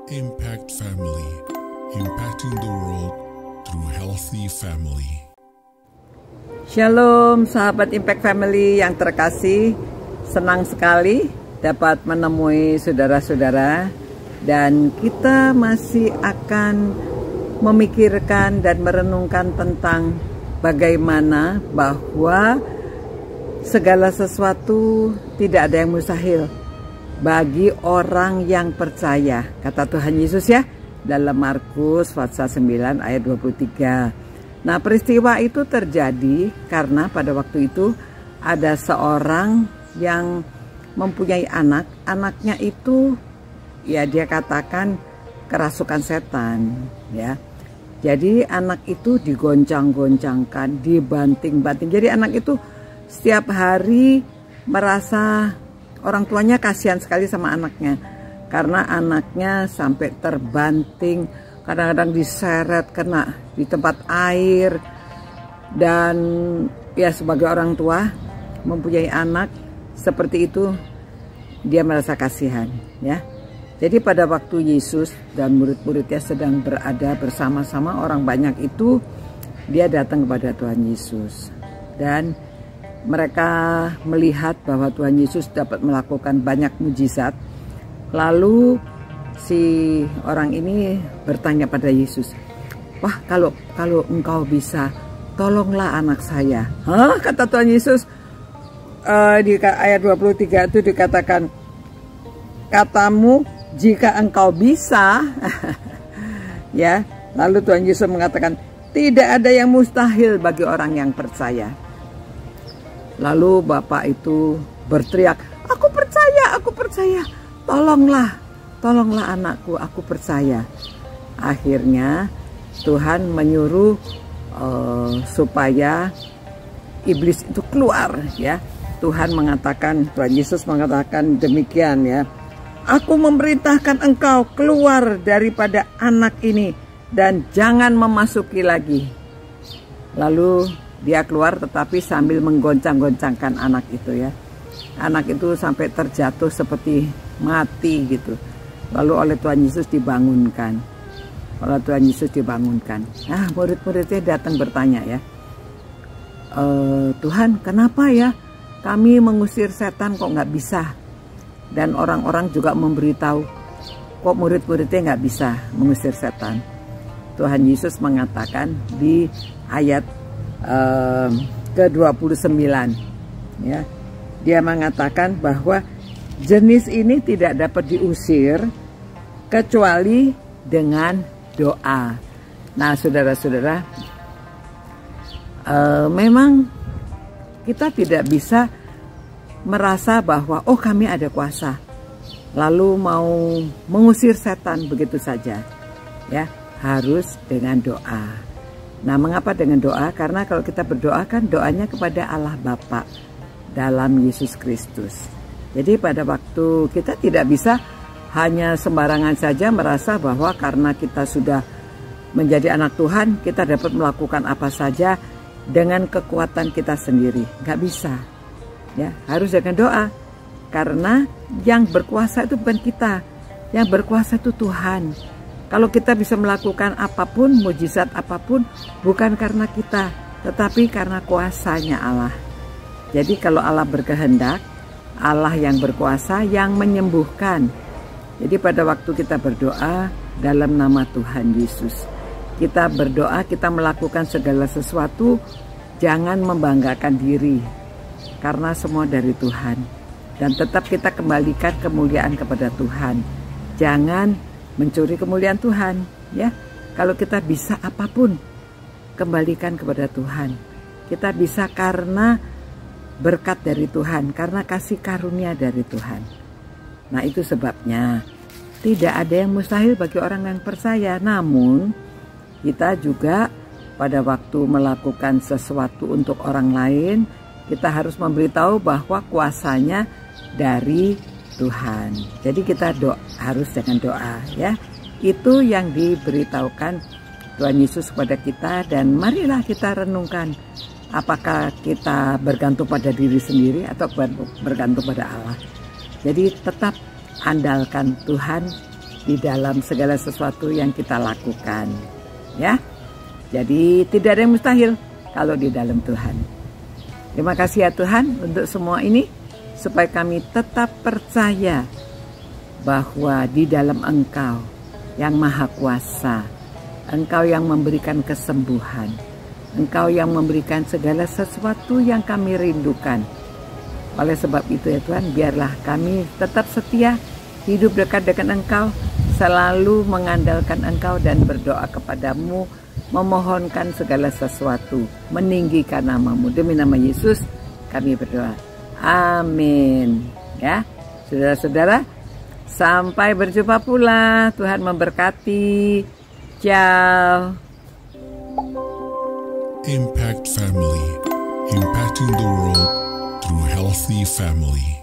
Impact Family, impacting the world through healthy family. Shalom sahabat Impact Family yang terkasih, senang sekali dapat menemui saudara-saudara dan kita masih akan memikirkan dan merenungkan tentang bagaimana bahwa segala sesuatu tidak ada yang mustahil bagi orang yang percaya, kata Tuhan Yesus ya, dalam Markus pasal 9 ayat 23. Nah, peristiwa itu terjadi karena pada waktu itu ada seorang yang mempunyai anak. Anaknya itu ya dia katakan kerasukan setan ya. Jadi anak itu digoncang-goncangkan, dibanting-banting. Jadi anak itu setiap hari merasa orang tuanya kasihan sekali sama anaknya, karena anaknya sampai terbanting, kadang-kadang diseret kena di tempat air. Dan ya sebagai orang tua mempunyai anak seperti itu, dia merasa kasihan ya. Jadi pada waktu Yesus dan murid-muridnya sedang berada bersama-sama orang banyak itu, dia datang kepada Tuhan Yesus dan mereka melihat bahwa Tuhan Yesus dapat melakukan banyak mujizat. Lalu si orang ini bertanya pada Yesus, "Wah, kalau engkau bisa, tolonglah anak saya." Hah? Kata Tuhan Yesus, di ayat 23 itu dikatakan, "Katamu jika engkau bisa." Ya, lalu Tuhan Yesus mengatakan, "Tidak ada yang mustahil bagi orang yang percaya." Lalu bapak itu berteriak, aku percaya, tolonglah anakku, aku percaya." Akhirnya Tuhan menyuruh supaya iblis itu keluar ya. Tuhan Yesus mengatakan demikian ya, "Aku memerintahkan engkau keluar daripada anak ini dan jangan memasuki lagi." Lalu dia keluar tetapi sambil menggoncang-goncangkan anak itu ya. Anak itu sampai terjatuh seperti mati gitu. Lalu oleh Tuhan Yesus dibangunkan. Nah, murid-muridnya datang bertanya ya, "Tuhan, kenapa ya kami mengusir setan kok nggak bisa?" Dan orang-orang juga memberitahu, kok murid-muridnya nggak bisa mengusir setan. Tuhan Yesus mengatakan di ayat ke-29 ya, dia mengatakan bahwa jenis ini tidak dapat diusir kecuali dengan doa. Nah, saudara-saudara, memang kita tidak bisa merasa bahwa oh kami ada kuasa lalu mau mengusir setan begitu saja ya, harus dengan doa. Nah, mengapa dengan doa? Karena kalau kita berdoa kan doanya kepada Allah Bapa dalam Yesus Kristus. Jadi pada waktu kita tidak bisa hanya sembarangan saja merasa bahwa karena kita sudah menjadi anak Tuhan, kita dapat melakukan apa saja dengan kekuatan kita sendiri. Nggak bisa. Ya, harus dengan doa. Karena yang berkuasa itu bukan kita. Yang berkuasa itu Tuhan. Kalau kita bisa melakukan apapun, mujizat apapun, bukan karena kita, tetapi karena kuasanya Allah. Jadi kalau Allah berkehendak, Allah yang berkuasa, yang menyembuhkan. Jadi pada waktu kita berdoa dalam nama Tuhan Yesus, kita berdoa, kita melakukan segala sesuatu, jangan membanggakan diri, karena semua dari Tuhan. Dan tetap kita kembalikan kemuliaan kepada Tuhan. Jangan mencuri kemuliaan Tuhan ya. Kalau kita bisa apapun, kembalikan kepada Tuhan. Kita bisa karena berkat dari Tuhan, karena kasih karunia dari Tuhan. Nah, itu sebabnya tidak ada yang mustahil bagi orang yang percaya. Namun kita juga pada waktu melakukan sesuatu untuk orang lain, kita harus memberitahu bahwa kuasanya dari Tuhan. Jadi kita harus dengan doa ya. Itu yang diberitahukan Tuhan Yesus kepada kita, dan marilah kita renungkan apakah kita bergantung pada diri sendiri atau bergantung pada Allah. Jadi tetap andalkan Tuhan, di dalam segala sesuatu yang kita lakukan. Ya, jadi tidak ada yang mustahil kalau di dalam Tuhan. Terima kasih ya Tuhan untuk semua ini, supaya kami tetap percaya bahwa di dalam Engkau yang Maha Kuasa, Engkau yang memberikan kesembuhan, Engkau yang memberikan segala sesuatu yang kami rindukan. Oleh sebab itu ya Tuhan, biarlah kami tetap setia, hidup dekat dengan Engkau, selalu mengandalkan Engkau dan berdoa kepadamu, memohonkan segala sesuatu, meninggikan nama-Mu. Demi nama Yesus kami berdoa. Amin. Ya, saudara-saudara, sampai berjumpa pula. Tuhan memberkati. Ciao. Impact Family, impacting the world through healthy family.